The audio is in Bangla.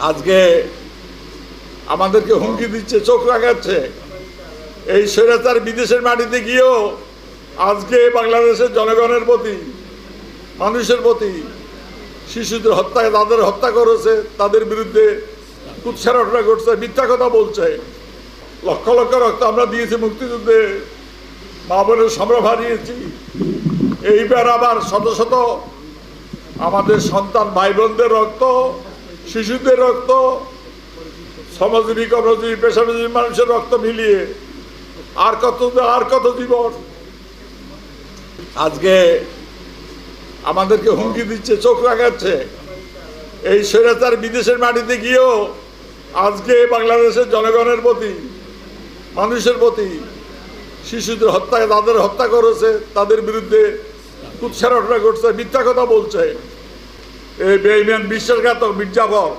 আজকে আমাদেরকে হুমকি দিচ্ছে, চোখ রাখাচ্ছে। এই স্বৈরাচার বিদেশের মাটিতে গিয়েও আজকে বাংলাদেশের জনগণের প্রতি, মানুষের প্রতি, শিশুদের হত্যা, তাদের হত্যা করেছে, তাদের বিরুদ্ধে কুৎসা রটনা করছে, মিথ্যা কথা বলছে। লক্ষ লক্ষ রক্ত আমরা দিয়েছি মুক্তিযুদ্ধে, মা বোনের সম্ভ্রম হারিয়েছি। এইবার আবার শত শত আমাদের সন্তান ভাই বোনদের রক্ত, শিশুদের রক্ত, শ্রমজীবী, কর্মজীবী, পেশাজীবী মানুষের রক্ত মিলিয়ে আর কত জীবন আজকে আমাদেরকে হুমকি দিচ্ছে, চোখ রাখাচ্ছে। এই স্বৈরাচার বিদেশের মাটিতে গিয়েও আজকে বাংলাদেশের জনগণের প্রতি, মানুষের প্রতি, শিশুদের হত্যা, তাদের হত্যা করেছে, তাদের বিরুদ্ধে কুৎসা রটনা করছে, মিথ্যা কথা বলছে। এই বেঈমান বিশ্বাসঘাতক মির্জাফর